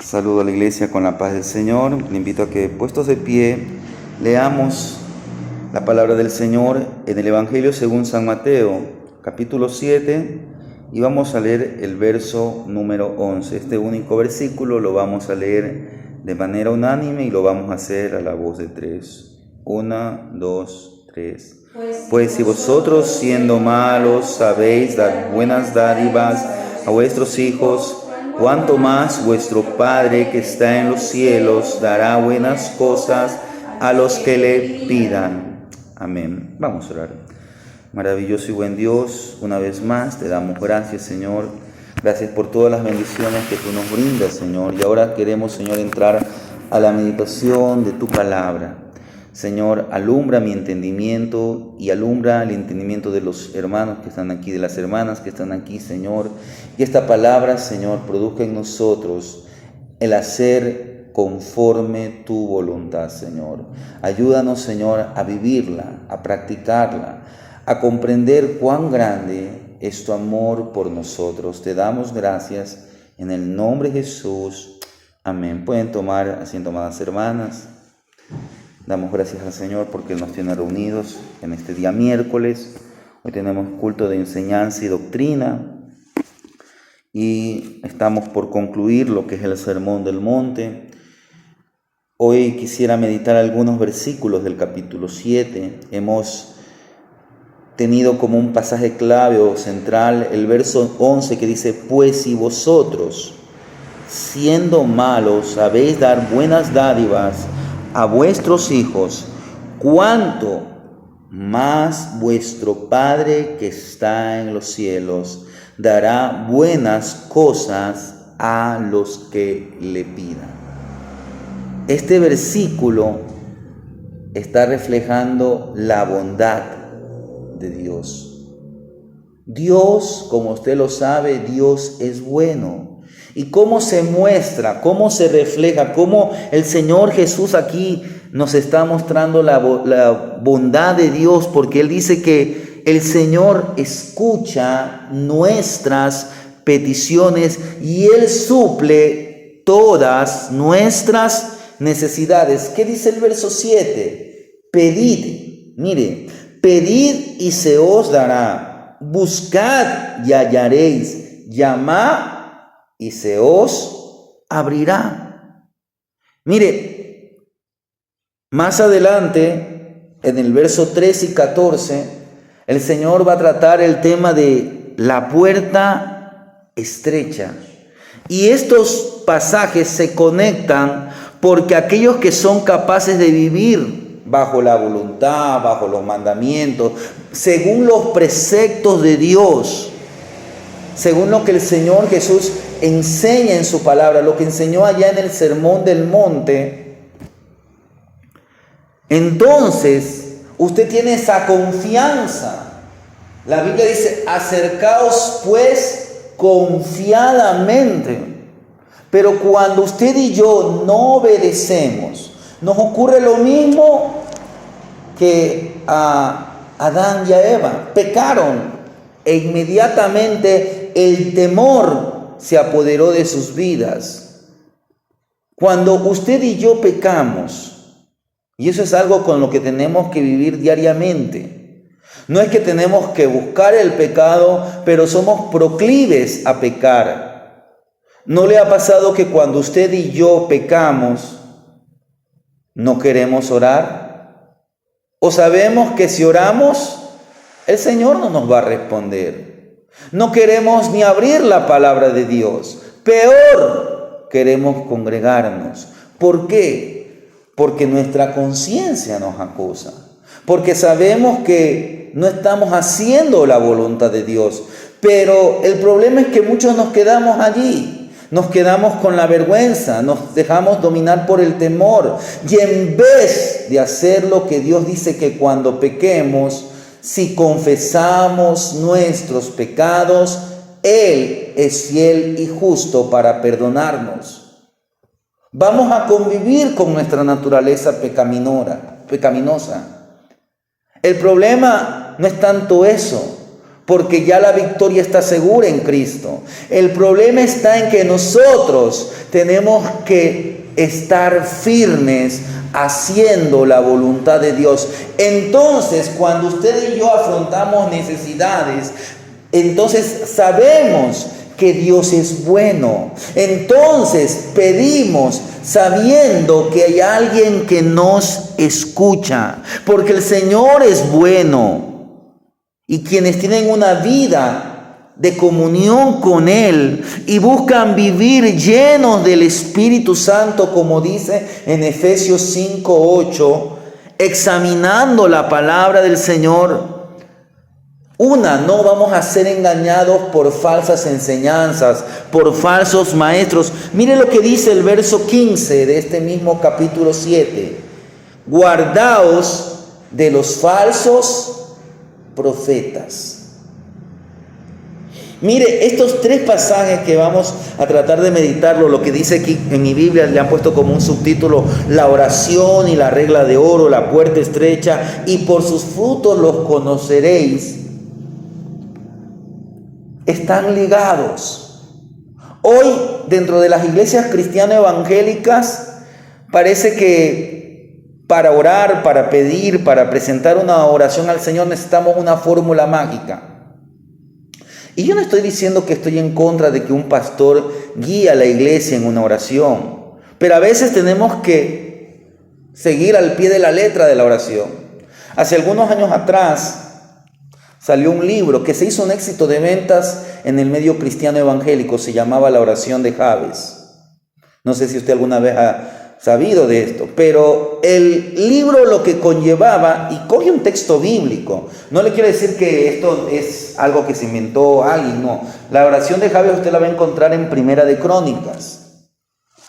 Saludo a la iglesia con la paz del Señor. Le invito a que, puestos de pie, leamos la palabra del Señor en el Evangelio según San Mateo, capítulo 7, y vamos a leer el verso número 11. Este único versículo lo vamos a leer de manera unánime y lo vamos a hacer a la voz de tres. 1, 2, 3. Pues si vosotros, siendo malos, sabéis dar buenas dádivas a vuestros hijos, cuánto más vuestro Padre que está en los cielos dará buenas cosas a los que le pidan. Amén. Vamos a orar. Maravilloso y buen Dios, una vez más te damos gracias, Señor. Gracias por todas las bendiciones que tú nos brindas, Señor. Y ahora queremos, Señor, entrar a la meditación de tu palabra. Señor, alumbra mi entendimiento y alumbra el entendimiento de los hermanos que están aquí, de las hermanas que están aquí, Señor. Y esta palabra, Señor, produzca en nosotros el hacer conforme tu voluntad, Señor. Ayúdanos, Señor, a vivirla, a practicarla, a comprender cuán grande es tu amor por nosotros. Te damos gracias en el nombre de Jesús. Amén. Pueden tomar asiento, amadas hermanas. Damos gracias al Señor porque Él nos tiene reunidos en este día miércoles. Hoy tenemos culto de enseñanza y doctrina y estamos por concluir lo que es el Sermón del Monte. Hoy quisiera meditar algunos versículos del capítulo 7. Hemos tenido como un pasaje clave o central el verso 11 que dice: pues si vosotros, siendo malos, sabéis dar buenas dádivas a vuestros hijos, cuánto más vuestro Padre que está en los cielos dará buenas cosas a los que le pidan. Este versículo está reflejando la bondad de Dios. Dios, como usted lo sabe, Dios es bueno. ¿Y cómo se muestra, cómo se refleja, cómo el Señor Jesús aquí nos está mostrando la bondad de Dios? Porque Él dice que el Señor escucha nuestras peticiones y Él suple todas nuestras necesidades. ¿Qué dice el verso 7? Pedid, mire, pedid y se os dará, buscad y hallaréis, llamad y se os abrirá. Mire, más adelante, en el verso 13 y 14, el Señor va a tratar el tema de la puerta estrecha. Y estos pasajes se conectan porque aquellos que son capaces de vivir bajo la voluntad, bajo los mandamientos, según los preceptos de Dios, según lo que el Señor Jesús enseña en su palabra, lo que enseñó allá en el Sermón del Monte, entonces usted tiene esa confianza. La Biblia dice: acercaos pues confiadamente. Pero cuando usted y yo no obedecemos, nos ocurre lo mismo que a Adán y a Eva. Pecaron e inmediatamente el temor se apoderó de sus vidas. Cuando usted y yo pecamos, y eso es algo con lo que tenemos que vivir diariamente, no es que tenemos que buscar el pecado, pero somos proclives a pecar. ¿No le ha pasado que cuando usted y yo pecamos, no queremos orar? ¿O sabemos que si oramos, el Señor no nos va a responder? No queremos ni abrir la palabra de Dios. Peor, queremos congregarnos. ¿Por qué? Porque nuestra conciencia nos acusa. Porque sabemos que no estamos haciendo la voluntad de Dios. Pero el problema es que muchos nos quedamos allí. Nos quedamos con la vergüenza, nos dejamos dominar por el temor. Y en vez de hacer lo que Dios dice que cuando pequemos, si confesamos nuestros pecados, Él es fiel y justo para perdonarnos. Vamos a convivir con nuestra naturaleza pecaminosa. El problema no es tanto eso, porque ya la victoria está segura en Cristo. El problema está en que nosotros tenemos que estar firmes haciendo la voluntad de Dios. Entonces, cuando usted y yo afrontamos necesidades, entonces sabemos que Dios es bueno. Entonces pedimos sabiendo que hay alguien que nos escucha, porque el Señor es bueno. Y quienes tienen una vida de comunión con Él y buscan vivir llenos del Espíritu Santo, como dice en Efesios 5:8, examinando la palabra del Señor, no vamos a ser engañados por falsas enseñanzas, por falsos maestros. Mire lo que dice el verso 15 de este mismo capítulo 7. Guardaos de los falsos profetas. Mire, estos tres pasajes que vamos a tratar de meditarlo, lo que dice aquí en mi Biblia, le han puesto como un subtítulo: la oración y la regla de oro, la puerta estrecha, y por sus frutos los conoceréis. Están ligados. Hoy, dentro de las iglesias cristianas evangélicas, parece que para orar, para pedir, para presentar una oración al Señor necesitamos una fórmula mágica. Y yo no estoy diciendo que estoy en contra de que un pastor guíe a la iglesia en una oración, pero a veces tenemos que seguir al pie de la letra de la oración. Hace algunos años atrás salió un libro que se hizo un éxito de ventas en el medio cristiano evangélico. Se llamaba La oración de Jabes. No sé si usted alguna vez ha sabido de esto, pero el libro lo que conllevaba, y coge un texto bíblico, no le quiero decir que esto es algo que se inventó alguien, no. La oración de Jabes usted la va a encontrar en Primera de Crónicas.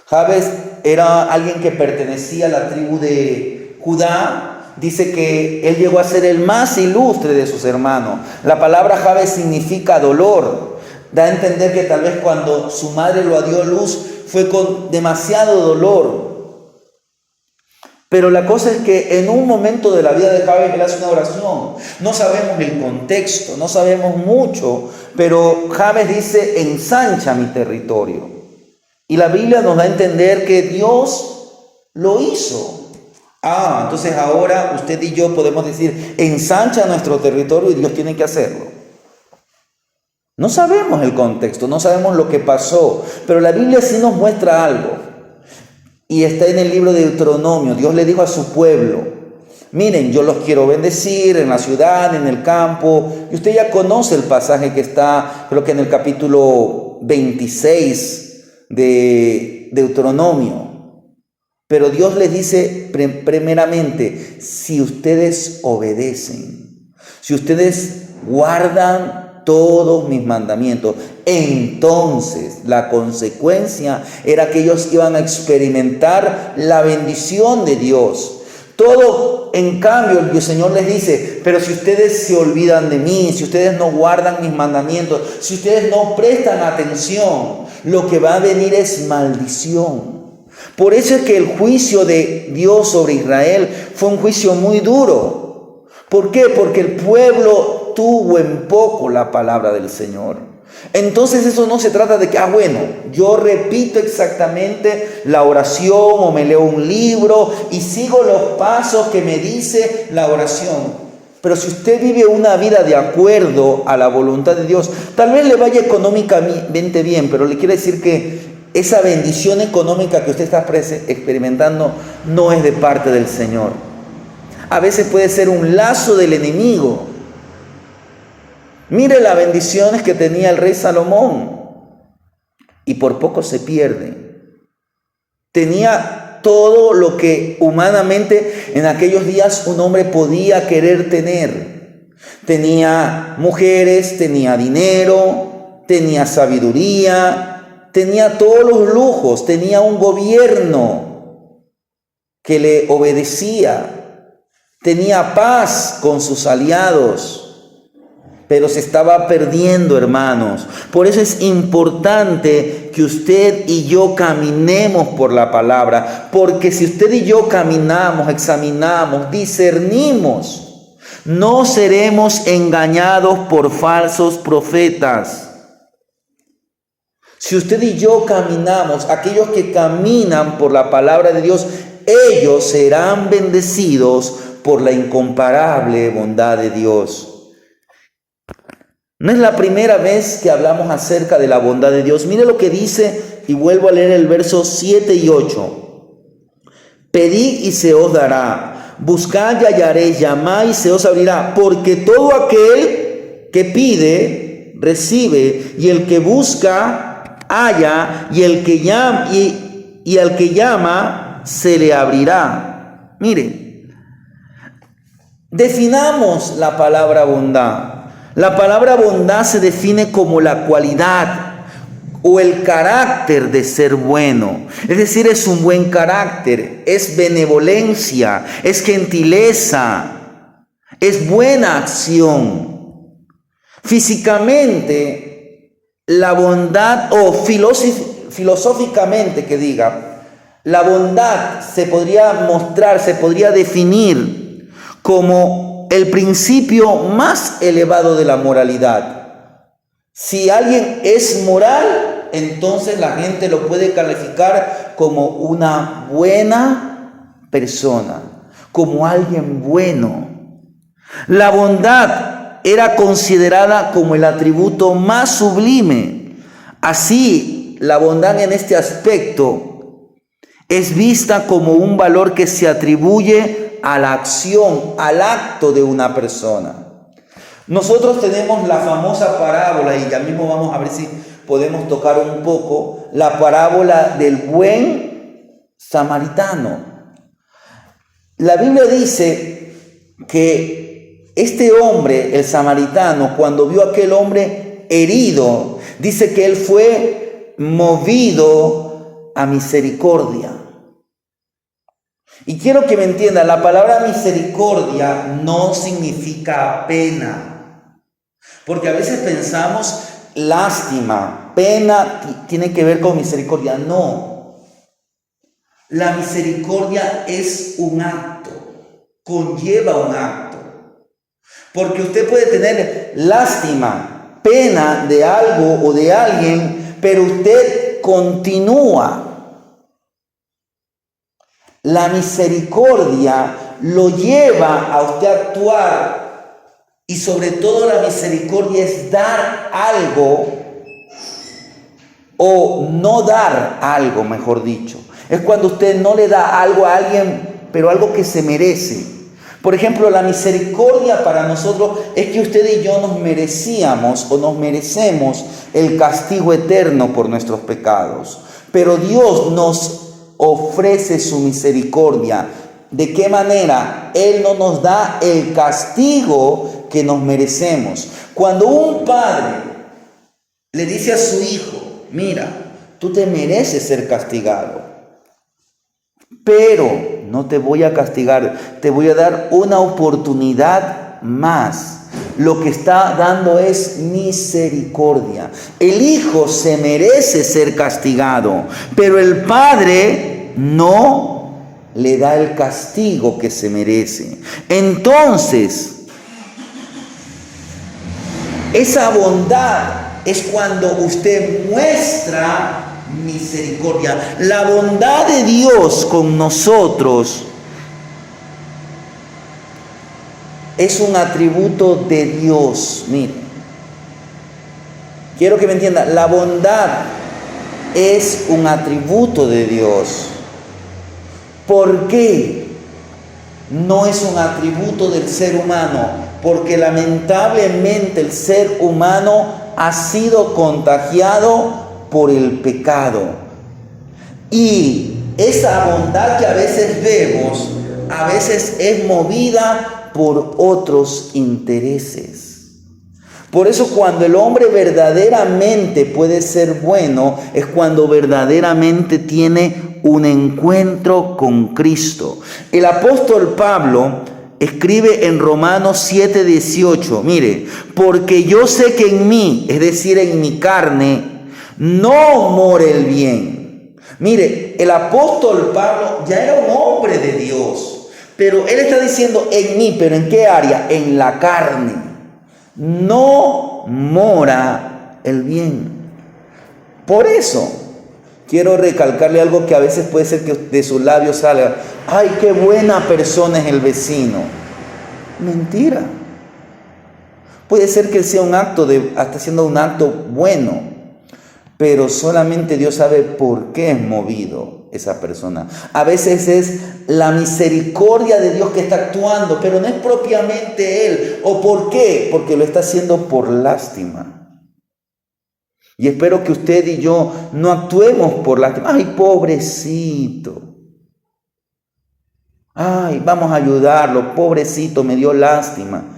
Jabes era alguien que pertenecía a la tribu de Judá. Dice que él llegó a ser el más ilustre de sus hermanos. La palabra Jabes significa dolor. Da a entender que tal vez cuando su madre lo dio a luz fue con demasiado dolor. Pero la cosa es que en un momento de la vida de Jabes él hace una oración. No sabemos el contexto, no sabemos mucho, pero Jabes dice: ensancha mi territorio. Y la Biblia nos da a entender que Dios lo hizo. Entonces ahora usted y yo podemos decir: ensancha nuestro territorio, y Dios tiene que hacerlo. No sabemos el contexto, no sabemos lo que pasó, pero la Biblia sí nos muestra algo. Y está en el libro de Deuteronomio. Dios le dijo a su pueblo: miren, yo los quiero bendecir en la ciudad, en el campo. Y usted ya conoce el pasaje que está, creo que en el capítulo 26 de Deuteronomio. Pero Dios les dice primeramente: si ustedes obedecen, si ustedes guardan todos mis mandamientos, entonces la consecuencia era que ellos iban a experimentar la bendición de Dios. Todo, en cambio, el Señor les dice: pero si ustedes se olvidan de mí, si ustedes no guardan mis mandamientos, si ustedes no prestan atención, lo que va a venir es maldición. Por eso es que el juicio de Dios sobre Israel fue un juicio muy duro. ¿Por qué? Porque el pueblo tuvo en poco la palabra del Señor. Entonces eso no se trata de que, yo repito exactamente la oración o me leo un libro y sigo los pasos que me dice la oración. Pero si usted vive una vida de acuerdo a la voluntad de Dios, tal vez le vaya económicamente bien, pero le quiero decir que esa bendición económica que usted está experimentando no es de parte del Señor. A veces puede ser un lazo del enemigo. Mire las bendiciones que tenía el rey Salomón y por poco se pierde. Tenía todo lo que humanamente en aquellos días un hombre podía querer tener. Tenía mujeres, tenía dinero, tenía sabiduría, tenía todos los lujos, tenía un gobierno que le obedecía, tenía paz con sus aliados, pero se estaba perdiendo, hermanos. Por eso es importante que usted y yo caminemos por la palabra, porque si usted y yo caminamos, examinamos, discernimos, No seremos engañados por falsos profetas. Si usted y yo caminamos, aquellos que caminan por la palabra de Dios, ellos serán bendecidos por la incomparable bondad de Dios. No es la primera vez que hablamos acerca de la bondad de Dios. Mire lo que dice, y vuelvo a leer el verso 7 y 8. Pedid y se os dará, buscad y hallaréis, llamad y se os abrirá, porque todo aquel que pide, recibe, y el que busca, halla, y el que llama, y al que llama, se le abrirá. Mire, definamos la palabra bondad. La palabra bondad se define como la cualidad o el carácter de ser bueno. Es decir, es un buen carácter, es benevolencia, es gentileza, es buena acción. Físicamente, la bondad, o filosóficamente que diga, la bondad se podría mostrar, se podría definir como el principio más elevado de la moralidad. Si alguien es moral, entonces la gente lo puede calificar como una buena persona, como alguien bueno. La bondad era considerada como el atributo más sublime. Así, la bondad en este aspecto es vista como un valor que se atribuye a la acción, al acto de una persona. Nosotros tenemos la famosa parábola, y ya mismo vamos a ver si podemos tocar un poco, la parábola del buen samaritano. La Biblia dice que este hombre, el samaritano, cuando vio a aquel hombre herido, dice que él fue movido a misericordia. Y quiero que me entiendan, la palabra misericordia no significa pena. Porque a veces pensamos lástima, pena tiene que ver con misericordia. No. La misericordia es un acto, conlleva un acto. Porque usted puede tener lástima, pena de algo o de alguien, pero usted continúa. La misericordia lo lleva a usted a actuar, y sobre todo la misericordia es dar algo o no dar algo, mejor dicho. Es cuando usted no le da algo a alguien, pero algo que se merece. Por ejemplo, la misericordia para nosotros es que usted y yo nos merecíamos o nos merecemos el castigo eterno por nuestros pecados. Pero Dios nos ofrece su misericordia. ¿De qué manera? Él no nos da el castigo que nos merecemos. Cuando un padre le dice a su hijo, mira, tú te mereces ser castigado, pero no te voy a castigar, te voy a dar una oportunidad más. Lo que está dando es misericordia. El hijo se merece ser castigado, pero el padre no le da el castigo que se merece. Entonces, esa bondad es cuando usted muestra misericordia. La bondad de Dios con nosotros es un atributo de Dios. Mire, quiero que me entiendan, la bondad es un atributo de Dios. ¿Por qué no es un atributo del ser humano? Porque lamentablemente el ser humano ha sido contagiado por el pecado. Y esa bondad que a veces vemos, a veces es movida por otros intereses. Por eso cuando el hombre verdaderamente puede ser bueno, es cuando verdaderamente tiene un encuentro con Cristo. El apóstol Pablo escribe en Romanos 7:18, mire, porque yo sé que en mí, es decir, en mi carne, no mora el bien. Mire, el apóstol Pablo ya era un hombre de Dios, Pero Él está diciendo en mí, ¿pero en qué área? En la carne. No mora el bien. Por eso, quiero recalcarle algo que a veces puede ser que de sus labios salga: ¡ay, qué buena persona es el vecino! Mentira. Puede ser que sea está haciendo un acto bueno, pero solamente Dios sabe por qué es movido esa persona. A veces es la misericordia de Dios que está actuando, pero no es propiamente Él. ¿O por qué? Porque lo está haciendo por lástima. Y espero que usted y yo no actuemos por lástima. ¡Ay, pobrecito! ¡Ay, vamos a ayudarlo! Pobrecito, me dio lástima.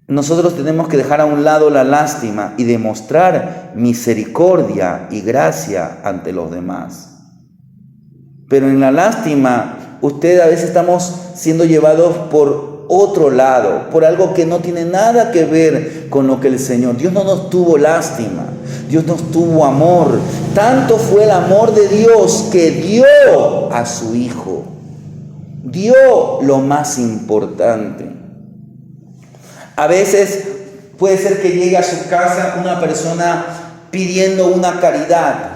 Nosotros tenemos que dejar a un lado la lástima y demostrar misericordia y gracia ante los demás. Pero en la lástima, a veces estamos siendo llevados por otro lado, por algo que no tiene nada que ver con lo que el Señor. Dios no nos tuvo lástima, Dios nos tuvo amor. Tanto fue el amor de Dios que dio a su Hijo. Dio lo más importante. A veces puede ser que llegue a su casa una persona pidiendo una caridad.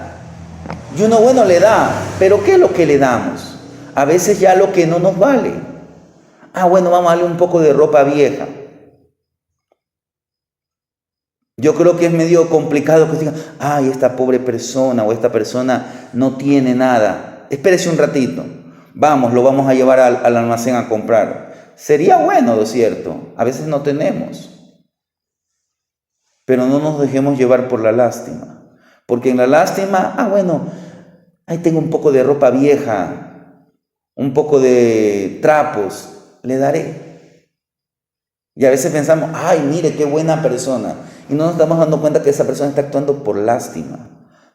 Y uno, bueno, le da, pero ¿qué es lo que le damos? A veces ya lo que no nos vale. Bueno, vamos a darle un poco de ropa vieja. Yo creo que es medio complicado que digan: ¡ay, esta pobre persona o esta persona no tiene nada! Espérese un ratito. Lo vamos a llevar al almacén a comprar. Sería bueno, ¿no es cierto? A veces no tenemos. Pero no nos dejemos llevar por la lástima. Porque en la lástima, ahí tengo un poco de ropa vieja, un poco de trapos, le daré. Y a veces pensamos: ¡ay, mire qué buena persona! Y no nos estamos dando cuenta que esa persona está actuando por lástima,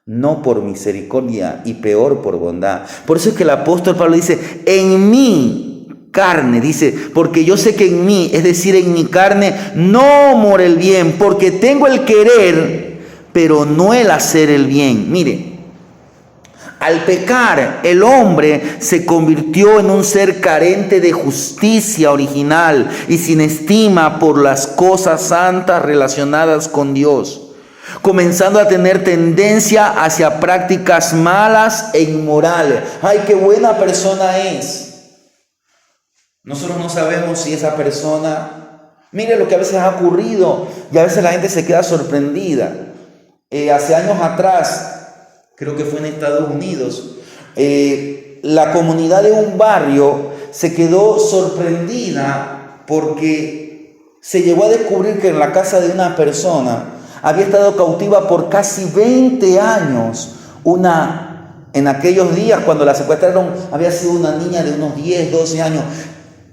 no por misericordia y peor por bondad. Por eso es que el apóstol Pablo dice: en mí, carne, dice, porque yo sé que en mí, es decir, en mi carne, no mora el bien, porque tengo el querer, pero no el hacer el bien. Mire, al pecar, el hombre se convirtió en un ser carente de justicia original y sin estima por las cosas santas relacionadas con Dios, comenzando a tener tendencia hacia prácticas malas e inmorales. ¡Ay, qué buena persona es! Nosotros no sabemos si esa persona... Mire lo que a veces ha ocurrido y a veces la gente se queda sorprendida. Hace años atrás, creo que fue en Estados Unidos, la comunidad de un barrio se quedó sorprendida porque se llegó a descubrir que en la casa de una persona había estado cautiva por casi 20 años en aquellos días cuando la secuestraron, había sido una niña de unos 10, 12 años.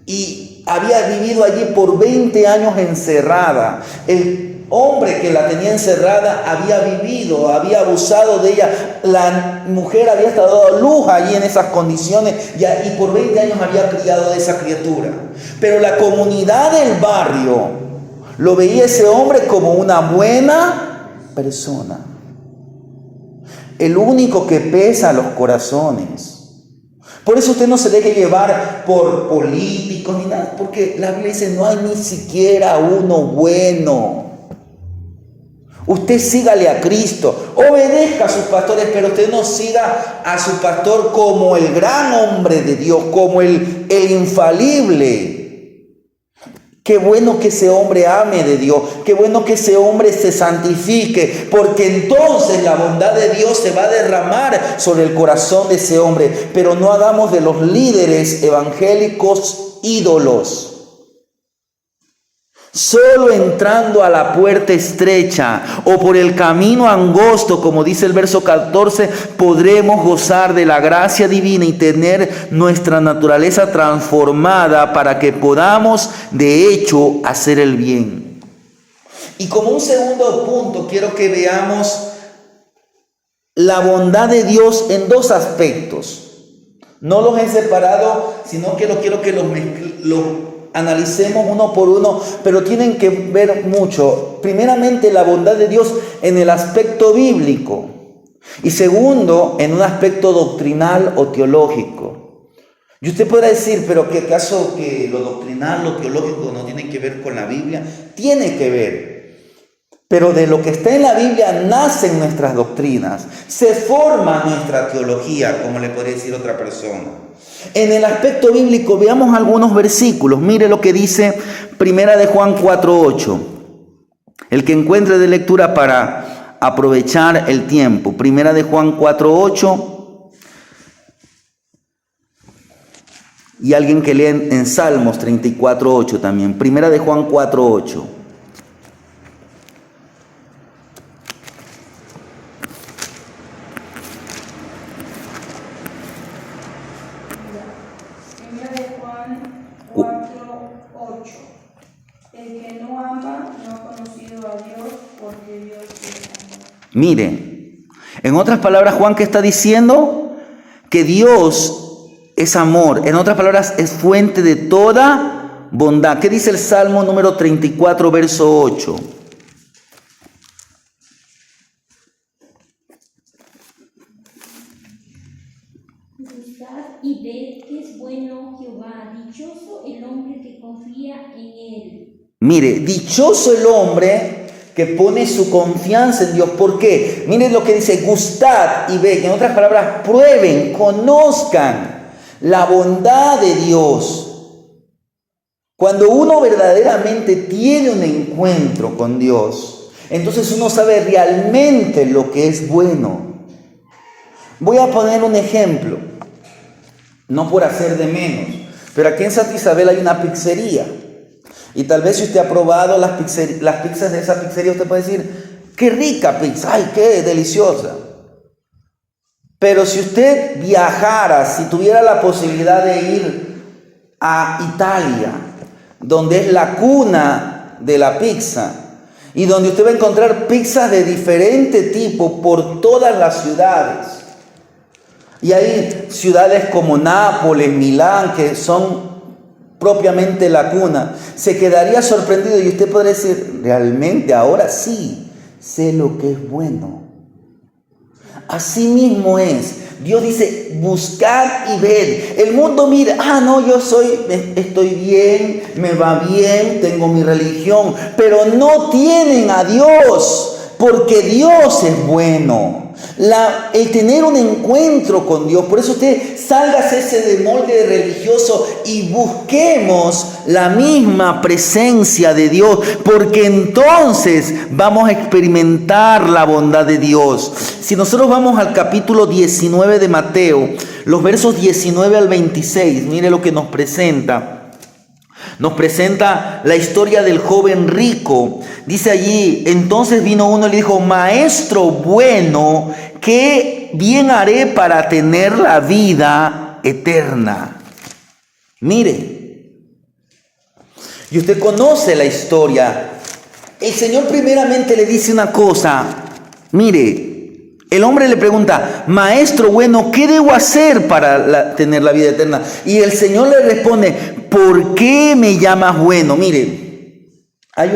Y había vivido allí por 20 años encerrada. El hombre que la tenía encerrada había abusado de ella. La mujer había estado a luz allí en esas condiciones y por 20 años había criado a esa criatura. Pero la comunidad del barrio lo veía ese hombre como una buena persona. El único que pesa los corazones. Por eso usted no se deje llevar por políticos ni nada, porque la Biblia dice: no hay ni siquiera uno bueno. Usted sígale a Cristo, obedezca a sus pastores, pero usted no siga a su pastor como el gran hombre de Dios, como el infalible. Qué bueno que ese hombre ame de Dios, qué bueno que ese hombre se santifique, porque entonces la bondad de Dios se va a derramar sobre el corazón de ese hombre. Pero no hagamos de los líderes evangélicos ídolos. Solo entrando a la puerta estrecha o por el camino angosto, como dice el verso 14, podremos gozar de la gracia divina y tener nuestra naturaleza transformada para que podamos, de hecho, hacer el bien. Y como un segundo punto, quiero que veamos la bondad de Dios en dos aspectos. No los he separado, sino que quiero que los analicemos uno por uno, pero tienen que ver mucho. Primeramente, la bondad de Dios en el aspecto bíblico. Y segundo, en un aspecto doctrinal o teológico. Y usted podrá decir, pero ¿qué acaso que lo doctrinal, lo teológico no tiene que ver con la Biblia? Tiene que ver. Pero de lo que está en la Biblia nacen nuestras doctrinas, se forma nuestra teología, como le podría decir otra persona. En el aspecto bíblico, veamos algunos versículos. Mire lo que dice Primera de Juan 4:8. El que encuentre de lectura para aprovechar el tiempo. Primera de Juan 4:8. Y alguien que lee en Salmos 34:8 también. Primera de Juan 4:8. Primera de Juan 4:8. El que no ama no ha conocido a Dios, porque Dios es amor. Mire, en otras palabras, Juan, ¿qué está diciendo? Que Dios es amor. En otras palabras, es fuente de toda bondad. ¿Qué dice el Salmo número 34, verso 8? Gustad y ved que es bueno Jehová, dichoso el hombre que confía en él. Mire, dichoso el hombre que pone su confianza en Dios. ¿Por qué? Miren lo que dice, gustad y ved. En otras palabras, prueben, conozcan la bondad de Dios. Cuando uno verdaderamente tiene un encuentro con Dios, entonces uno sabe realmente lo que es bueno. Voy a poner un ejemplo, no por hacer de menos, pero aquí en Santa Isabel hay una pizzería. Y tal vez si usted ha probado las pizzas de esa pizzería, usted puede decir, qué rica pizza, ay, qué deliciosa. Pero si usted viajara, si tuviera la posibilidad de ir a Italia, donde es la cuna de la pizza, y donde usted va a encontrar pizzas de diferente tipo por todas las ciudades, y hay ciudades como Nápoles, Milán, que son propiamente la cuna, se quedaría sorprendido y usted podría decir, realmente ahora sí sé lo que es bueno. Así mismo es. Dios dice, buscad y ved. El mundo mira, no, estoy bien, me va bien, tengo mi religión, pero no tienen a Dios, porque Dios es bueno. El tener un encuentro con Dios, por eso usted sálgase ese de molde religioso y busquemos la misma presencia de Dios, porque entonces vamos a experimentar la bondad de Dios. Si nosotros vamos al capítulo 19 de Mateo, los versos 19 al 26, mire lo que nos presenta. Nos presenta la historia del joven rico. Dice allí, entonces vino uno y le dijo, maestro bueno, ¿qué bien haré para tener la vida eterna? Mire, y usted conoce la historia. El Señor primeramente le dice una cosa. Mire, el hombre le pregunta, maestro bueno, ¿qué debo hacer para tener la vida eterna? Y el Señor le responde, ¿por qué me llamas bueno? Mire, hay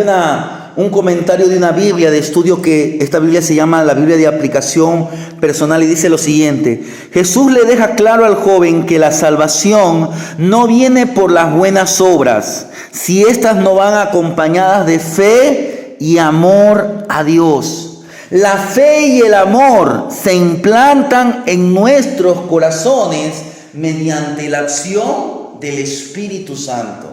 un comentario de una Biblia de estudio, que esta Biblia se llama la Biblia de aplicación personal, y dice lo siguiente: Jesús le deja claro al joven que la salvación no viene por las buenas obras, si éstas no van acompañadas de fe y amor a Dios. La fe y el amor se implantan en nuestros corazones mediante la acción del Espíritu Santo.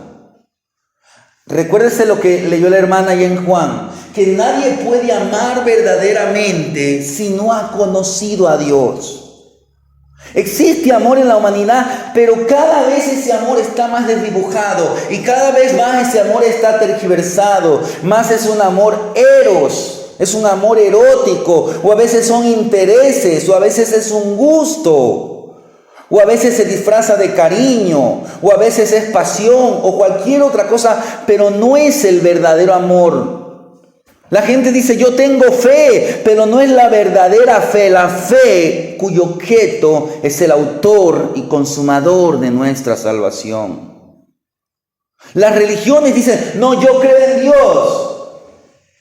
Recuérdese lo que leyó la hermana allá en Juan, que nadie puede amar verdaderamente si no ha conocido a Dios. Existe amor en la humanidad, pero cada vez ese amor está más desdibujado y cada vez más ese amor está tergiversado. Más es un amor eros, es un amor erótico, o a veces son intereses, o a veces es un gusto. O a veces se disfraza de cariño, o a veces es pasión, o cualquier otra cosa, pero no es el verdadero amor. La gente dice, yo tengo fe, pero no es la verdadera fe, la fe cuyo objeto es el autor y consumador de nuestra salvación. Las religiones dicen, no, yo creo en Dios.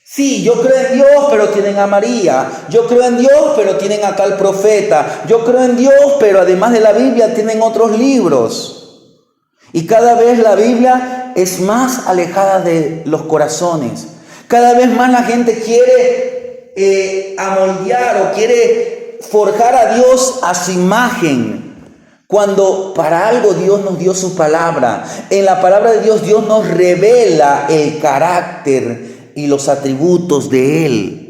Sí, yo creo en Dios, pero tienen a María. Yo creo en Dios, pero tienen a tal profeta. Yo creo en Dios, pero además de la Biblia tienen otros libros. Y cada vez la Biblia es más alejada de los corazones. Cada vez más la gente quiere amoldear o quiere forjar a Dios a su imagen. Cuando para algo Dios nos dio su palabra. En la palabra de Dios, Dios nos revela el carácter y los atributos de Él.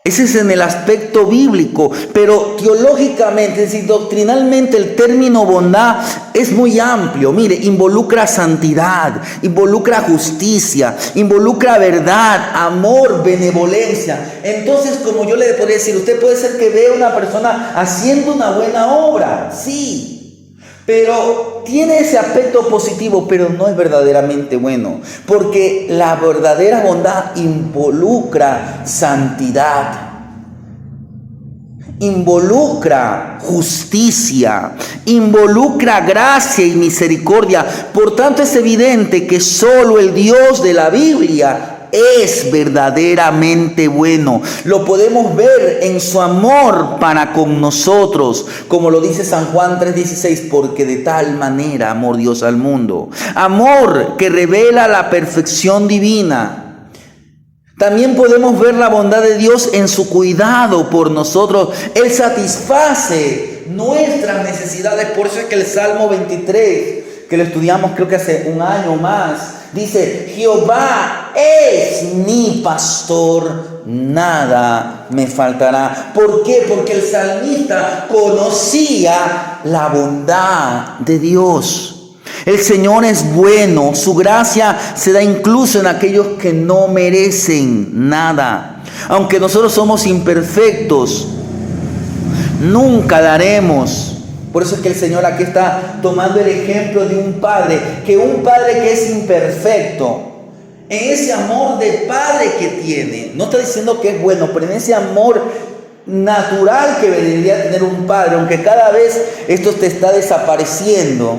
Ese es en el aspecto bíblico, pero teológicamente, es decir, doctrinalmente, el término bondad es muy amplio. Mire, involucra santidad, involucra justicia, involucra verdad, amor, benevolencia. Entonces, como yo le podría decir, usted puede ser que vea una persona haciendo una buena obra, sí, pero tiene ese aspecto positivo, pero no es verdaderamente bueno, porque la verdadera bondad involucra santidad, involucra justicia, involucra gracia y misericordia. Por tanto, es evidente que solo el Dios de la Biblia es verdaderamente bueno. Lo podemos ver en su amor para con nosotros, como lo dice San Juan 3:16, porque de tal manera amó Dios al mundo. Amor que revela la perfección divina. También podemos ver la bondad de Dios en su cuidado por nosotros. Él satisface nuestras necesidades. Por eso es que el Salmo 23, que lo estudiamos creo que hace un año más, dice: Jehová es mi pastor, nada me faltará. ¿Por qué? Porque el salmista conocía la bondad de Dios. El Señor es bueno, su gracia se da incluso en aquellos que no merecen nada. Aunque nosotros somos imperfectos, nunca daremos. Por eso es que el Señor aquí está tomando el ejemplo de un padre que es imperfecto, en ese amor de padre que tiene, no está diciendo que es bueno, pero en ese amor natural que debería tener un padre, aunque cada vez esto te está desapareciendo.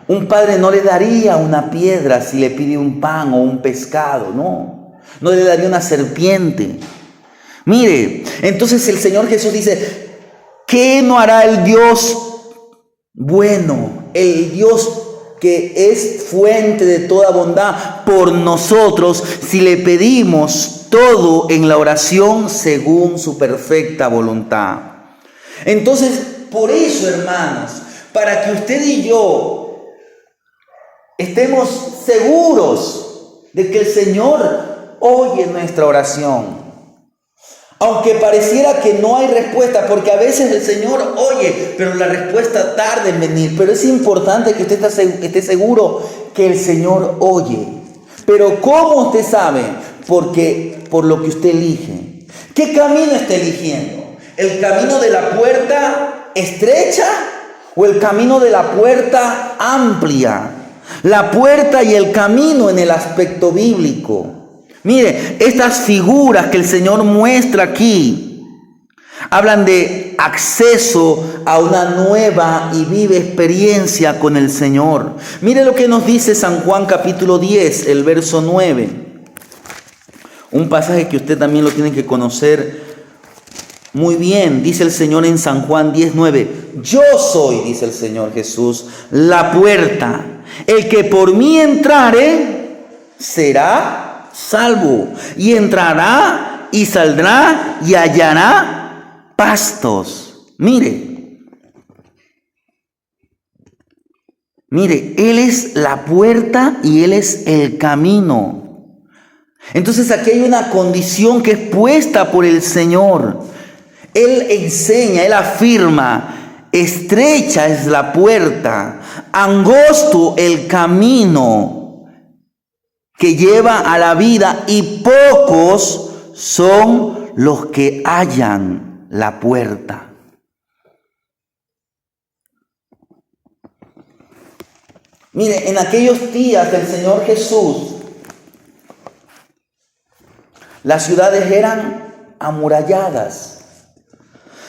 Un padre no le daría una piedra si le pide un pan o un pescado, no le daría una serpiente. Mire, entonces el Señor Jesús dice: ¿qué no hará el Dios bueno, el Dios que es fuente de toda bondad por nosotros, si le pedimos todo en la oración según su perfecta voluntad? Entonces, por eso, hermanos, para que usted y yo estemos seguros de que el Señor oye nuestra oración, aunque pareciera que no hay respuesta, porque a veces el Señor oye, pero la respuesta tarda en venir. Pero es importante que usted esté seguro que el Señor oye. Pero ¿cómo usted sabe? Porque por lo que usted elige. ¿Qué camino está eligiendo? ¿El camino de la puerta estrecha o el camino de la puerta amplia? La puerta y el camino en el aspecto bíblico. Mire, estas figuras que el Señor muestra aquí hablan de acceso a una nueva y viva experiencia con el Señor. Mire lo que nos dice San Juan capítulo 10, el verso 9. Un pasaje que usted también lo tiene que conocer muy bien. Dice el Señor en San Juan 10, 9: yo soy, dice el Señor Jesús, la puerta. El que por mí entrare será salvo, y entrará y saldrá y hallará pastos. Mire, Él es la puerta y Él es el camino. Entonces aquí hay una condición que es puesta por el Señor. Él enseña, Él afirma: estrecha es la puerta, angosto el camino que lleva a la vida, y pocos son los que hallan la puerta. Mire, en aquellos días del Señor Jesús, las ciudades eran amuralladas.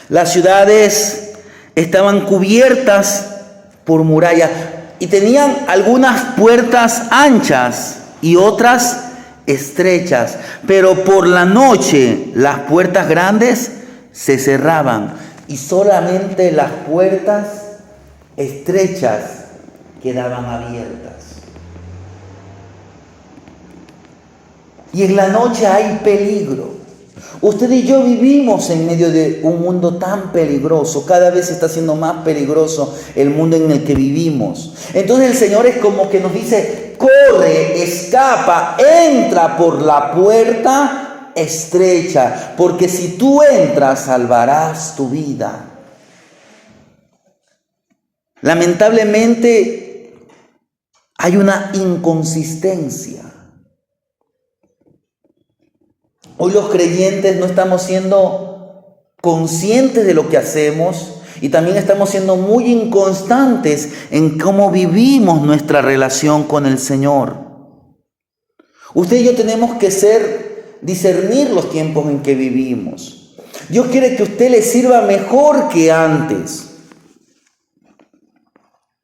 Las ciudades estaban cubiertas por murallas y tenían algunas puertas anchas y otras estrechas, pero por la noche las puertas grandes se cerraban y solamente las puertas estrechas quedaban abiertas. Y en la noche hay peligro. Usted y yo vivimos en medio de un mundo tan peligroso. Cada vez está siendo más peligroso el mundo en el que vivimos. Entonces el Señor es como que nos dice: corre, escapa, entra por la puerta estrecha, porque si tú entras, salvarás tu vida. Lamentablemente hay una inconsistencia. Hoy los creyentes no estamos siendo conscientes de lo que hacemos y también estamos siendo muy inconstantes en cómo vivimos nuestra relación con el Señor. Usted y yo tenemos que discernir los tiempos en que vivimos. Dios quiere que usted le sirva mejor que antes.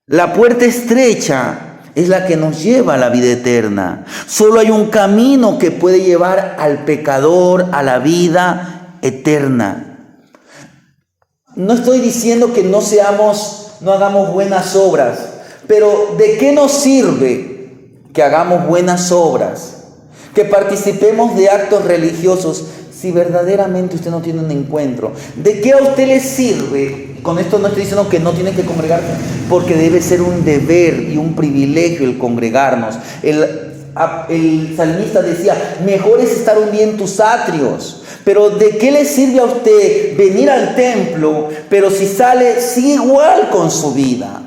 La puerta estrecha es la que nos lleva a la vida eterna. Solo hay un camino que puede llevar al pecador a la vida eterna. No estoy diciendo que no hagamos buenas obras, pero ¿de qué nos sirve que hagamos buenas obras, que participemos de actos religiosos, si verdaderamente usted no tiene un encuentro? ¿De qué a usted le sirve? Con esto no estoy diciendo que no tiene que congregarse, porque debe ser un deber y un privilegio el congregarnos. El salmista decía: mejor es estar un día en tus atrios. Pero ¿de qué le sirve a usted venir al templo, pero si sigue igual con su vida?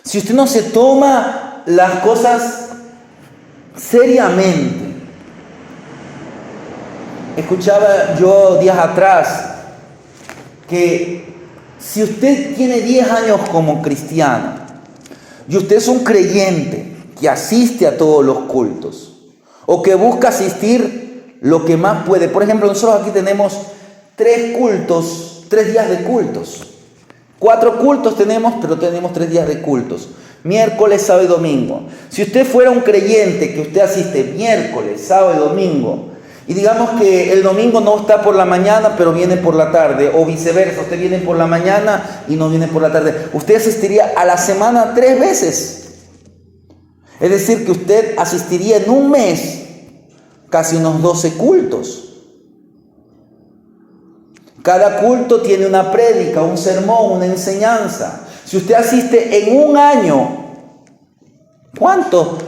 Si usted no se toma las cosas seriamente. Escuchaba yo días atrás que si usted tiene 10 años como cristiano y usted es un creyente que asiste a todos los cultos o que busca asistir lo que más puede. Por ejemplo, nosotros aquí tenemos 3 días de cultos. 4 cultos tenemos, pero tenemos 3 días de cultos. Miércoles, sábado y domingo. Si usted fuera un creyente que usted asiste miércoles, sábado y domingo, y digamos que el domingo no está por la mañana, pero viene por la tarde, o viceversa, usted viene por la mañana y no viene por la tarde, usted asistiría a la semana 3 veces. Es decir, que usted asistiría en un mes casi unos 12 cultos. Cada culto tiene una prédica, un sermón, una enseñanza. Si usted asiste en un año, ¿cuántos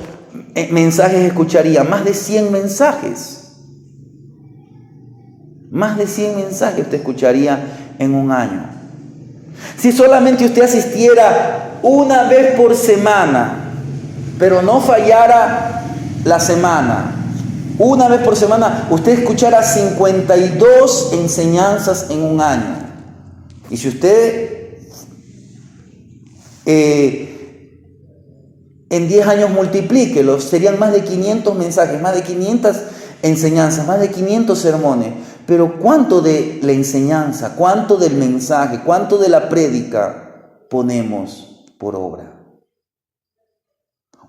mensajes escucharía? Más de 100 mensajes. Más de 100 mensajes usted escucharía en un año. Si solamente usted asistiera una vez por semana, pero no fallara la semana, una vez por semana, usted escuchara 52 enseñanzas en un año. Y si usted en 10 años multiplíquelo, serían más de 500 mensajes, más de 500 enseñanzas, más de 500 sermones. Pero ¿cuánto de la enseñanza, cuánto del mensaje, cuánto de la prédica ponemos por obra?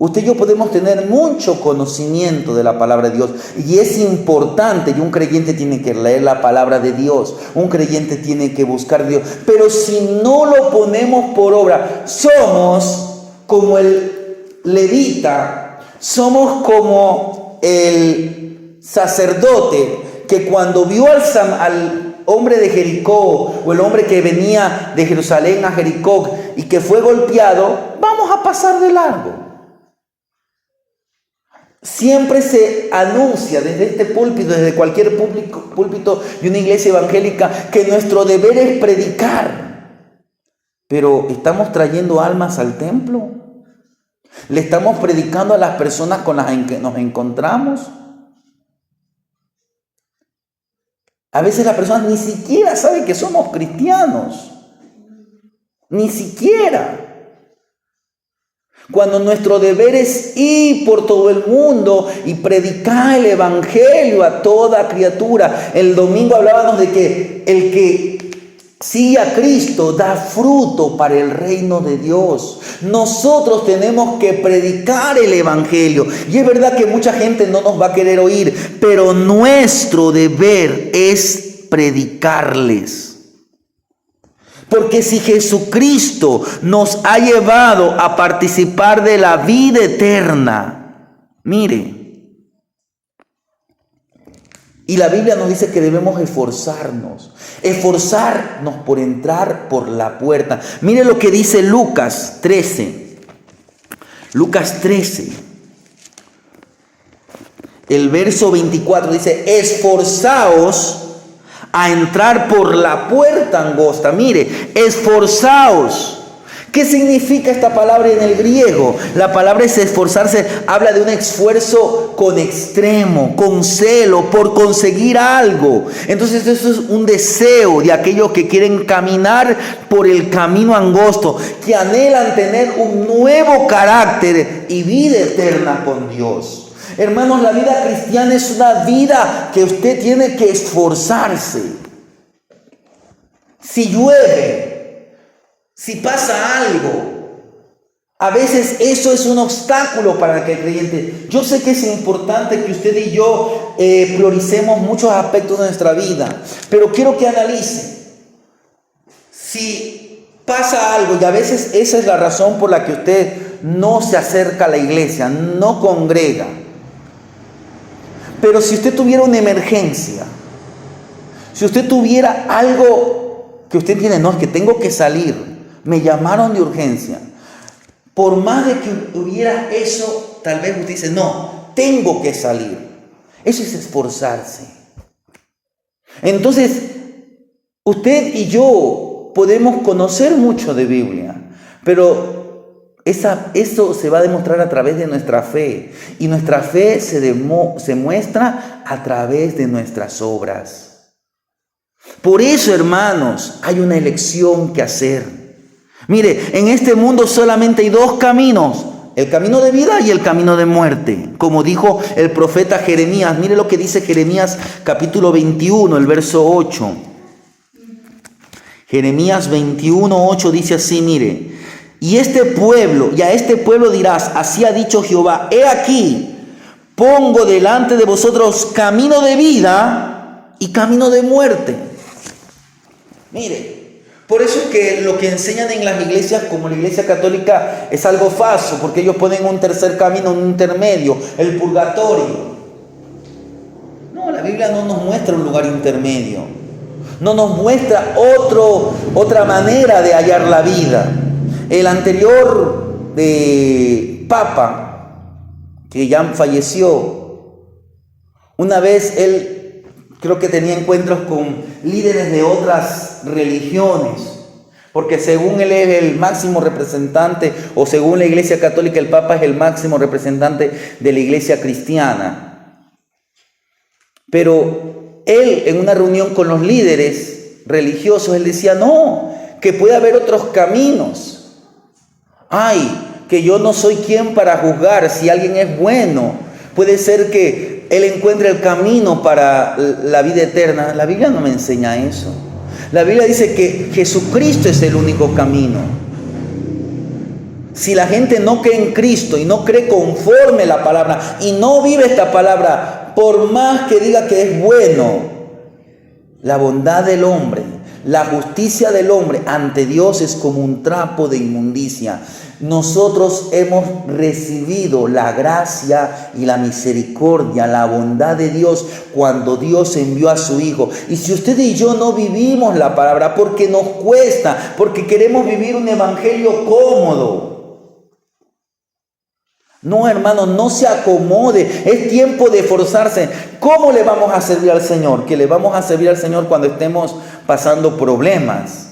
Usted y yo podemos tener mucho conocimiento de la palabra de Dios y es importante, y un creyente tiene que leer la palabra de Dios, un creyente tiene que buscar a Dios, pero si no lo ponemos por obra, somos como el levita, somos como el sacerdote que cuando vio al hombre de Jericó, o el hombre que venía de Jerusalén a Jericó y que fue golpeado, vamos a pasar de largo. Siempre se anuncia desde este púlpito, desde cualquier púlpito de una iglesia evangélica, que nuestro deber es predicar. Pero ¿estamos trayendo almas al templo? ¿Le estamos predicando a las personas con las que nos encontramos? A veces las personas ni siquiera saben que somos cristianos. Ni siquiera. Cuando nuestro deber es ir por todo el mundo y predicar el evangelio a toda criatura. El domingo hablábamos de que el que sigue a Cristo da fruto para el reino de Dios. Nosotros tenemos que predicar el evangelio. Y es verdad que mucha gente no nos va a querer oír, pero nuestro deber es predicarles. Porque si Jesucristo nos ha llevado a participar de la vida eterna, mire, y la Biblia nos dice que debemos esforzarnos por entrar por la puerta. Mire lo que dice Lucas 13. Lucas 13. El verso 24 dice, esforzaos a entrar por la puerta angosta. Mire, esforzaos. ¿Qué significa esta palabra en el griego? La palabra es esforzarse, habla de un esfuerzo con extremo, con celo, por conseguir algo. Entonces eso es un deseo de aquellos que quieren caminar por el camino angosto, que anhelan tener un nuevo carácter y vida eterna con Dios. Hermanos, la vida cristiana es una vida que usted tiene que esforzarse. Si llueve, si pasa algo, a veces eso es un obstáculo para el creyente. Yo sé que es importante que usted y yo prioricemos muchos aspectos de nuestra vida, pero quiero que analice. Si pasa algo, y a veces esa es la razón por la que usted no se acerca a la iglesia, no congrega. Pero si usted tuviera una emergencia, si usted tuviera algo que usted tiene, no, es que tengo que salir, me llamaron de urgencia. Por más de que hubiera eso, tal vez usted dice, no, tengo que salir. Eso es esforzarse. Entonces, usted y yo podemos conocer mucho de Biblia, pero eso se va a demostrar a través de nuestra fe. Y nuestra fe se muestra a través de nuestras obras. Por eso, hermanos, hay una elección que hacer. Mire, en este mundo solamente hay dos caminos, el camino de vida y el camino de muerte. Como dijo el profeta Jeremías, mire lo que dice Jeremías capítulo 21, el verso 8. Jeremías 21, 8 dice así, mire, y a este pueblo dirás, así ha dicho Jehová, he aquí, pongo delante de vosotros camino de vida y camino de muerte. Mire, por eso es que lo que enseñan en las iglesias, como la iglesia católica, es algo falso, porque ellos ponen un tercer camino, un intermedio, el purgatorio. No, la Biblia no nos muestra un lugar intermedio, no nos muestra otra manera de hallar la vida. El anterior papa, que ya falleció, una vez él creo que tenía encuentros con líderes de otras religiones, porque según él es el máximo representante, o según la Iglesia Católica, el Papa es el máximo representante de la Iglesia cristiana. Pero él, en una reunión con los líderes religiosos, él decía, no, que puede haber otros caminos. Ay, que yo no soy quien para juzgar si alguien es bueno. Puede ser que él encuentre el camino para la vida eterna. La Biblia no me enseña eso. La Biblia dice que Jesucristo es el único camino. Si la gente no cree en Cristo y no cree conforme la palabra y no vive esta palabra, por más que diga que es bueno, la bondad del hombre, la justicia del hombre ante Dios es como un trapo de inmundicia. Nosotros hemos recibido la gracia y la misericordia, la bondad de Dios cuando Dios envió a su Hijo. Y si usted y yo no vivimos la palabra porque nos cuesta, porque queremos vivir un evangelio cómodo. No, hermano, no se acomode. Es tiempo de esforzarse. ¿Cómo le vamos a servir al Señor? Que le vamos a servir al Señor cuando estemos pasando problemas.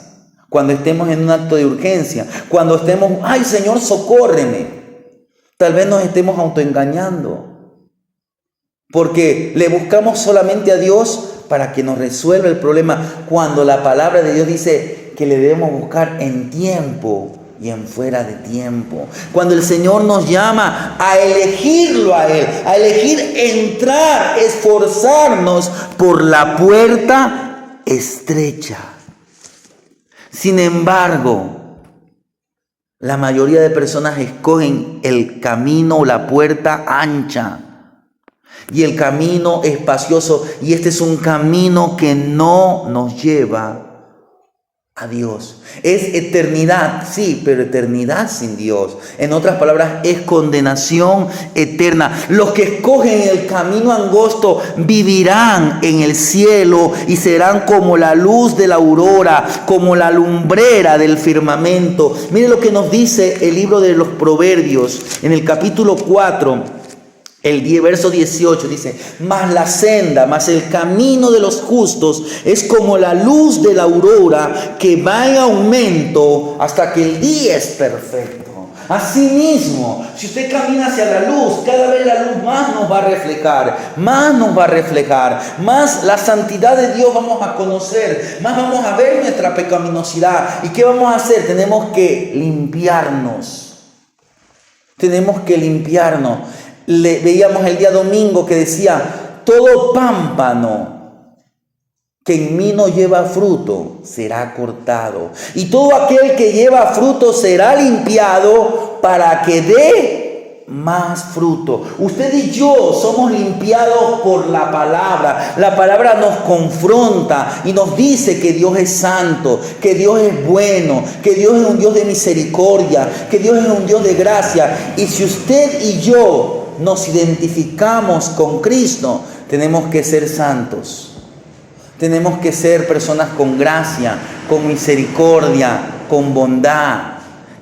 Cuando estemos en un acto de urgencia, cuando estemos, ay Señor, socórreme. Tal vez nos estemos autoengañando, porque le buscamos solamente a Dios para que nos resuelva el problema, cuando la palabra de Dios dice que le debemos buscar en tiempo y en fuera de tiempo. Cuando el Señor nos llama a elegirlo a Él, a elegir entrar, esforzarnos por la puerta estrecha. Sin embargo, la mayoría de personas escogen el camino o la puerta ancha y el camino espacioso, y este es un camino que no nos lleva a Dios. Es eternidad, sí, pero eternidad sin Dios. En otras palabras, es condenación eterna. Los que escogen el camino angosto vivirán en el cielo y serán como la luz de la aurora, como la lumbrera del firmamento. Mire lo que nos dice el libro de los Proverbios en el capítulo 4. El verso 18 dice: mas el camino de los justos es como la luz de la aurora que va en aumento hasta que el día es perfecto. Asimismo, si usted camina hacia la luz, cada vez la luz más nos va a reflejar, más la santidad de Dios vamos a conocer, más vamos a ver nuestra pecaminosidad. ¿Y qué vamos a hacer? Tenemos que limpiarnos. Veíamos el día domingo que decía: todo pámpano que en mí no lleva fruto será cortado, y todo aquel que lleva fruto será limpiado para que dé más fruto. Usted y yo somos limpiados por la palabra. La palabra nos confronta y nos dice que Dios es santo, que Dios es bueno, que Dios es un Dios de misericordia, que Dios es un Dios de gracia. Y si usted y yo nos identificamos con Cristo, tenemos que ser santos. Tenemos que ser personas con gracia, con misericordia, con bondad,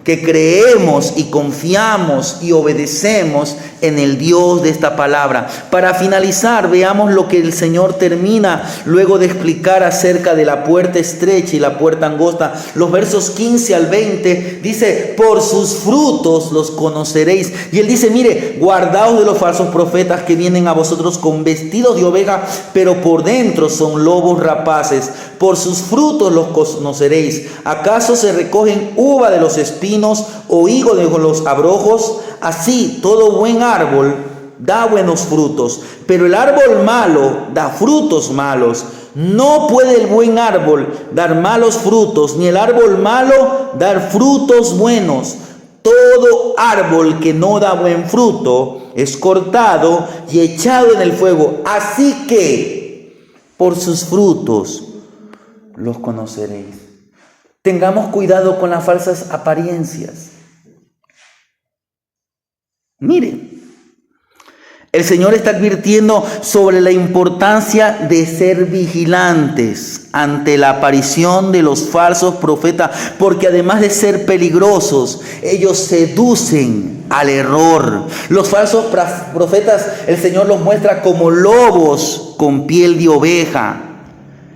que creemos y confiamos y obedecemos en el Dios de esta palabra. Para finalizar, veamos lo que el Señor termina luego de explicar acerca de la puerta estrecha y la puerta angosta. Los versos 15 al 20 dice: por sus frutos los conoceréis. Y Él dice: mire, guardaos de los falsos profetas que vienen a vosotros con vestidos de oveja, pero por dentro son lobos rapaces. Por sus frutos los conoceréis. ¿Acaso se recogen uva de los espinos o higo de los abrojos? Así todo buen árbol da buenos frutos, pero el árbol malo da frutos malos. No puede el buen árbol dar malos frutos, ni el árbol malo dar frutos buenos. Todo árbol que no da buen fruto es cortado y echado en el fuego. Así que por sus frutos los conoceréis. Tengamos cuidado con las falsas apariencias. Mire, el Señor está advirtiendo sobre la importancia de ser vigilantes ante la aparición de los falsos profetas, porque además de ser peligrosos, ellos seducen al error. Los falsos profetas, el Señor los muestra como lobos con piel de oveja.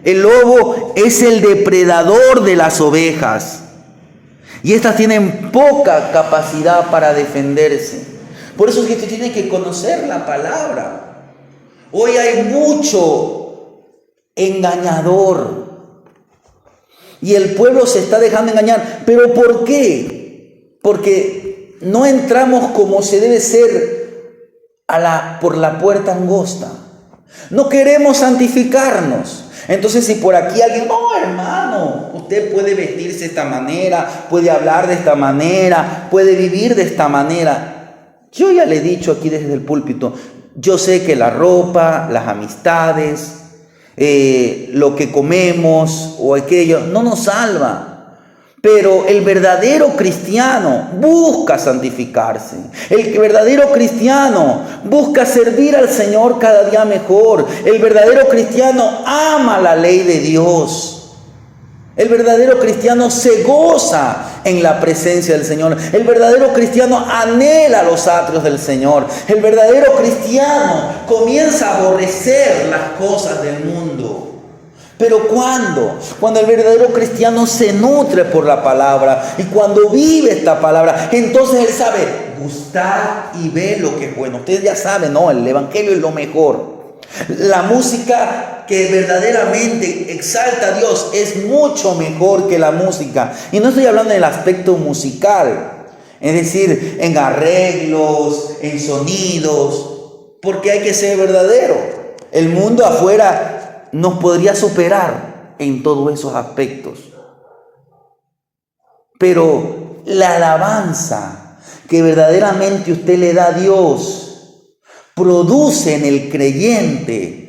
El lobo es el depredador de las ovejas, y estas tienen poca capacidad para defenderse. Por eso es que usted tiene que conocer la palabra. Hoy hay mucho engañador y el pueblo se está dejando engañar. ¿Pero por qué? Porque no entramos como se debe ser por la puerta angosta. No queremos santificarnos. Entonces, si por aquí alguien: no, hermano, usted puede vestirse de esta manera, puede hablar de esta manera, puede vivir de esta manera. Yo ya le he dicho aquí desde el púlpito, yo sé que la ropa, las amistades, lo que comemos o aquello no nos salva. Pero el verdadero cristiano busca santificarse. El verdadero cristiano busca servir al Señor cada día mejor. El verdadero cristiano ama la ley de Dios. El verdadero cristiano se goza en la presencia del Señor. El verdadero cristiano anhela los atrios del Señor. El verdadero cristiano comienza a aborrecer las cosas del mundo. Pero ¿cuándo? Cuando el verdadero cristiano se nutre por la palabra y cuando vive esta palabra, entonces él sabe gustar y ver lo que es bueno. Ustedes ya saben, ¿no? El evangelio es lo mejor. La música que verdaderamente exalta a Dios es mucho mejor que la música. Y no estoy hablando del aspecto musical, es decir, en arreglos, en sonidos, porque hay que ser verdadero. El mundo afuera nos podría superar en todos esos aspectos. Pero la alabanza que verdaderamente usted le da a Dios produce en el creyente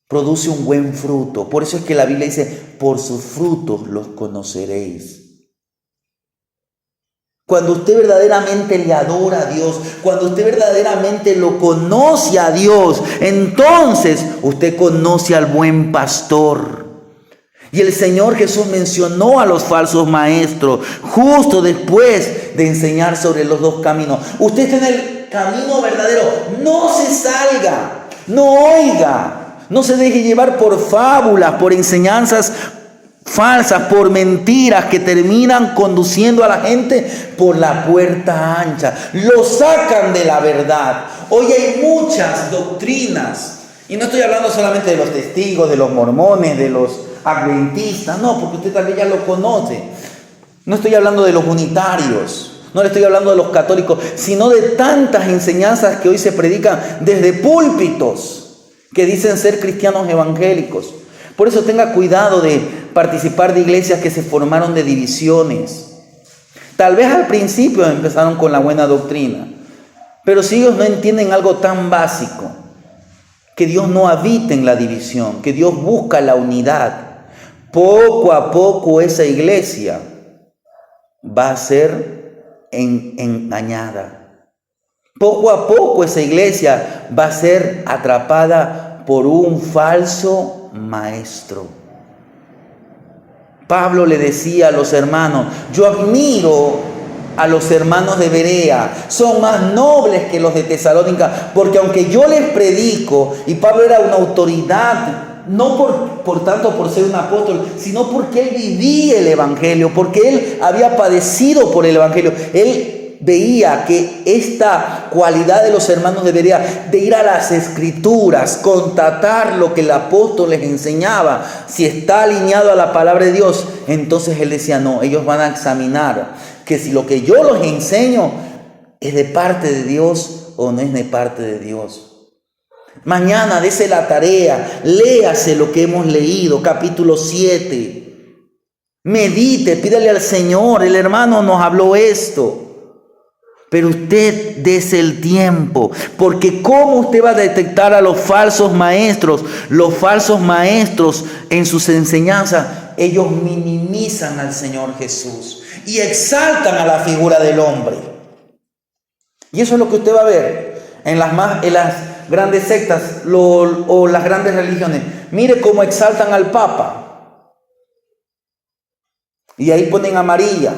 produce un buen fruto. Por eso es que la Biblia dice, por sus frutos los conoceréis. Cuando usted verdaderamente le adora a Dios, cuando usted verdaderamente lo conoce a Dios, entonces usted conoce al buen pastor. Y el Señor Jesús mencionó a los falsos maestros justo después de enseñar sobre los dos caminos. Usted está en el camino verdadero. No se salga, no oiga, no se deje llevar por fábulas, por enseñanzas falsas, por mentiras que terminan conduciendo a la gente por la puerta ancha. Lo sacan de la verdad. Hoy hay muchas doctrinas. Y no estoy hablando solamente de los testigos, de los mormones, de los adventistas. No, porque usted también ya lo conoce. No estoy hablando de los unitarios. No le estoy hablando de los católicos, sino de tantas enseñanzas que hoy se predican desde púlpitos que dicen ser cristianos evangélicos. Por eso tenga cuidado de participar de iglesias que se formaron de divisiones. Tal vez al principio empezaron con la buena doctrina, pero si ellos no entienden algo tan básico, que Dios no habita en la división, que Dios busca la unidad, poco a poco esa iglesia va a ser engañada. Poco a poco esa iglesia va a ser atrapada por un falso maestro. Pablo le decía a los hermanos, yo admiro a los hermanos de Berea, son más nobles que los de Tesalónica, porque aunque yo les predico, y Pablo era una autoridad, no por tanto por ser un apóstol, sino porque él vivía el evangelio, porque él había padecido por el evangelio. Él veía que esta cualidad de los hermanos de Berea, de ir a las escrituras, constatar lo que el apóstol les enseñaba, si está alineado a la palabra de Dios, entonces él decía, no, ellos van a examinar que si lo que yo les enseño es de parte de Dios o no es de parte de Dios. Mañana dese la tarea, léase lo que hemos leído, capítulo 7. Medite, pídale al Señor, el hermano nos habló esto. Pero usted dese el tiempo, porque ¿cómo usted va a detectar a los falsos maestros? Los falsos maestros en sus enseñanzas, ellos minimizan al Señor Jesús y exaltan a la figura del hombre. Y eso es lo que usted va a ver en las grandes sectas o las grandes religiones. Mire cómo exaltan al Papa. Y ahí ponen a María.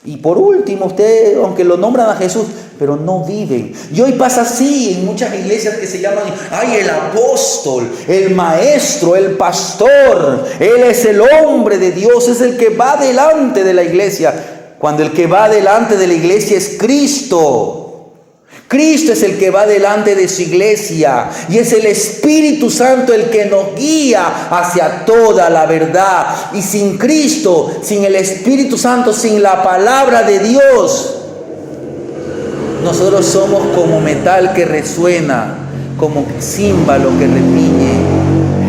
Y por último, usted, aunque lo nombran a Jesús, pero no viven. Y hoy pasa así en muchas iglesias que se llaman, ay, el apóstol, el maestro, el pastor. Él es el hombre de Dios, es el que va delante de la iglesia. Cuando el que va delante de la iglesia es Cristo. Cristo es el que va delante de su iglesia y es el Espíritu Santo el que nos guía hacia toda la verdad. Y sin Cristo, sin el Espíritu Santo, sin la palabra de Dios, nosotros somos como metal que resuena, como címbalo que repiñe.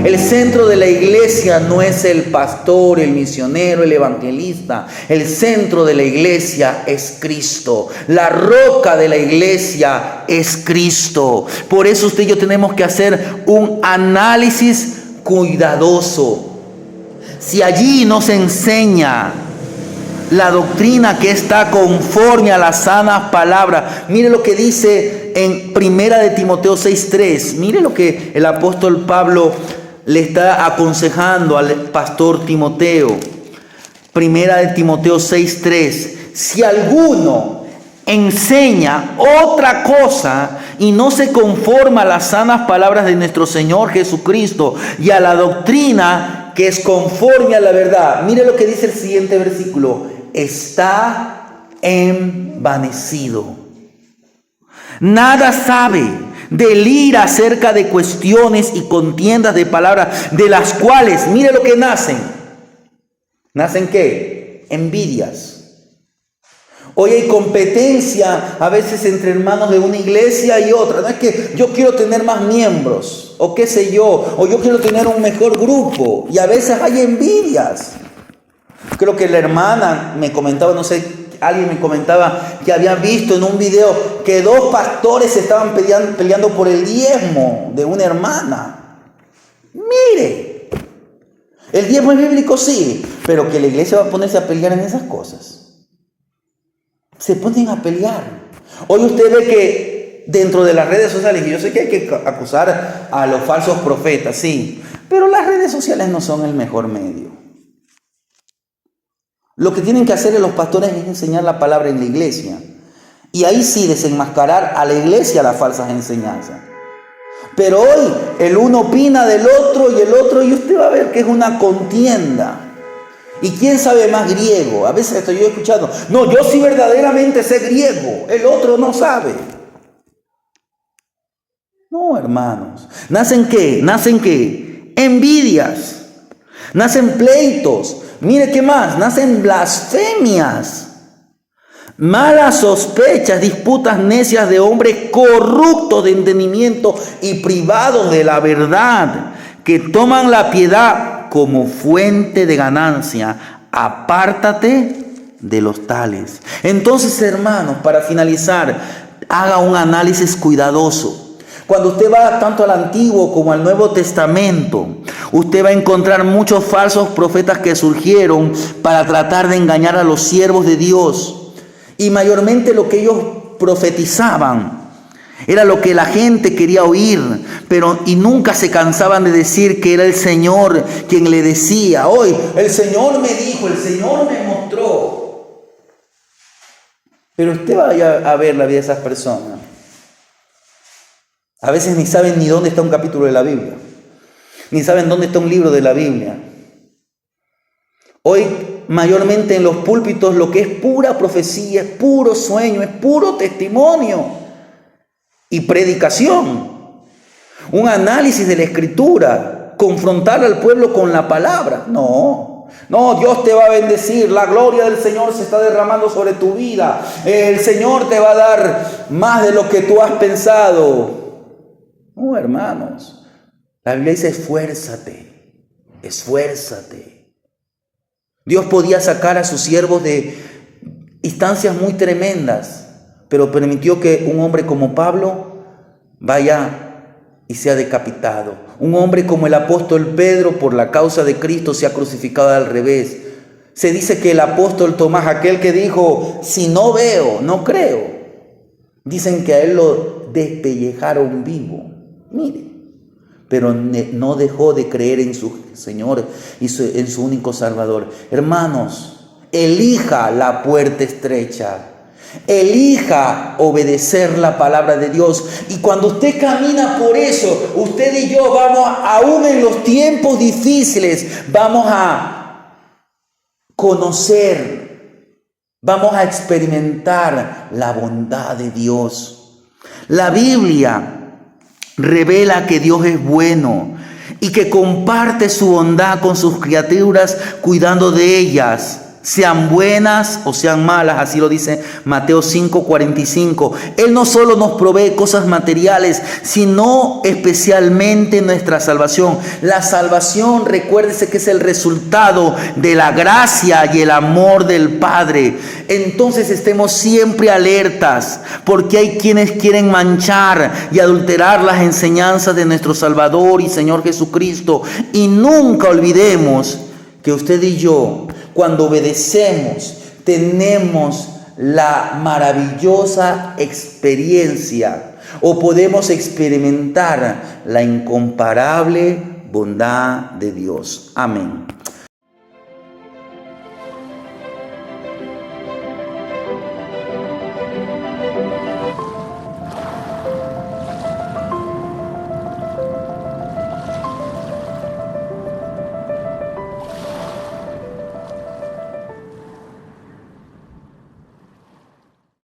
El centro de la iglesia no es el pastor, el misionero, el evangelista. El centro de la iglesia es Cristo. La roca de la iglesia es Cristo. Por eso usted y yo tenemos que hacer un análisis cuidadoso. Si allí nos enseña la doctrina que está conforme a las sanas palabras, mire lo que dice en 1 de Timoteo 6:3. Mire lo que el apóstol Pablo le está aconsejando al pastor Timoteo. 1 de Timoteo 6:3. Si alguno enseña otra cosa y no se conforma a las sanas palabras de nuestro Señor Jesucristo y a la doctrina que es conforme a la verdad, mire lo que dice el siguiente versículo: está envanecido. Nada sabe, delira acerca de cuestiones y contiendas de palabras, de las cuales, mire lo que nacen. ¿Nacen qué? Envidias. Hoy hay competencia a veces entre hermanos de una iglesia y otra. No es que yo quiero tener más miembros, o qué sé yo, o yo quiero tener un mejor grupo. Y a veces hay envidias. Creo que la hermana me comentaba, no sé, alguien me comentaba que había visto en un video que 2 pastores estaban peleando por el diezmo de una hermana. Mire, el diezmo es bíblico, sí, pero que la iglesia va a ponerse a pelear en esas cosas. Se ponen a pelear. Hoy usted ve que dentro de las redes sociales, y yo sé que hay que acusar a los falsos profetas, sí, pero las redes sociales no son el mejor medio. Lo que tienen que hacer los pastores es enseñar la palabra en la iglesia. Y ahí sí desenmascarar a la iglesia las falsas enseñanzas. Pero hoy el uno opina del otro y usted va a ver que es una contienda. ¿Y quién sabe más griego? A veces estoy yo escuchando, no, yo sí verdaderamente sé griego, el otro no sabe. No, hermanos. ¿Nacen qué? ¿Nacen qué? Envidias. Nacen pleitos. Mire qué más. Nacen blasfemias. Malas sospechas, disputas necias de hombres corruptos de entendimiento y privados de la verdad, que toman la piedad como fuente de ganancia. Apártate de los tales. Entonces, hermanos, para finalizar, haga un análisis cuidadoso. Cuando usted va tanto al Antiguo como al Nuevo Testamento, usted va a encontrar muchos falsos profetas que surgieron para tratar de engañar a los siervos de Dios. Y mayormente lo que ellos profetizaban era lo que la gente quería oír, y nunca se cansaban de decir que era el Señor quien le decía, hoy el Señor me dijo, el Señor me mostró. Pero usted vaya a ver la vida de esas personas. A veces ni saben ni dónde está un capítulo de la Biblia, ni saben dónde está un libro de la Biblia. Hoy, mayormente en los púlpitos, lo que es pura profecía, es puro sueño, es puro testimonio y predicación. Un análisis de la Escritura, confrontar al pueblo con la palabra. No, Dios te va a bendecir, la gloria del Señor se está derramando sobre tu vida. El Señor te va a dar más de lo que tú has pensado. No, hermanos, la Biblia dice esfuérzate, esfuérzate. Dios podía sacar a sus siervos de instancias muy tremendas, pero permitió que un hombre como Pablo vaya y sea decapitado. Un hombre como el apóstol Pedro, por la causa de Cristo, sea crucificado al revés. Se dice que el apóstol Tomás, aquel que dijo, si no veo, no creo, dicen que a él lo despellejaron vivo. Mire, pero no dejó de creer en su Señor y en su único Salvador. Hermanos, elija la puerta estrecha. Elija obedecer la palabra de Dios. Y cuando usted camina por eso, usted y yo vamos, aún en los tiempos difíciles, vamos a conocer, vamos a experimentar la bondad de Dios. La Biblia revela que Dios es bueno y que comparte su bondad con sus criaturas, cuidando de ellas, sean buenas o sean malas, así lo dice Mateo 5:45. Él no solo nos provee cosas materiales, sino especialmente nuestra salvación. La salvación, recuérdese que es el resultado de la gracia y el amor del Padre. Entonces estemos siempre alertas, porque hay quienes quieren manchar y adulterar las enseñanzas de nuestro Salvador y Señor Jesucristo. Y nunca olvidemos que usted y yo, cuando obedecemos, tenemos la maravillosa experiencia, o podemos experimentar la incomparable bondad de Dios. Amén.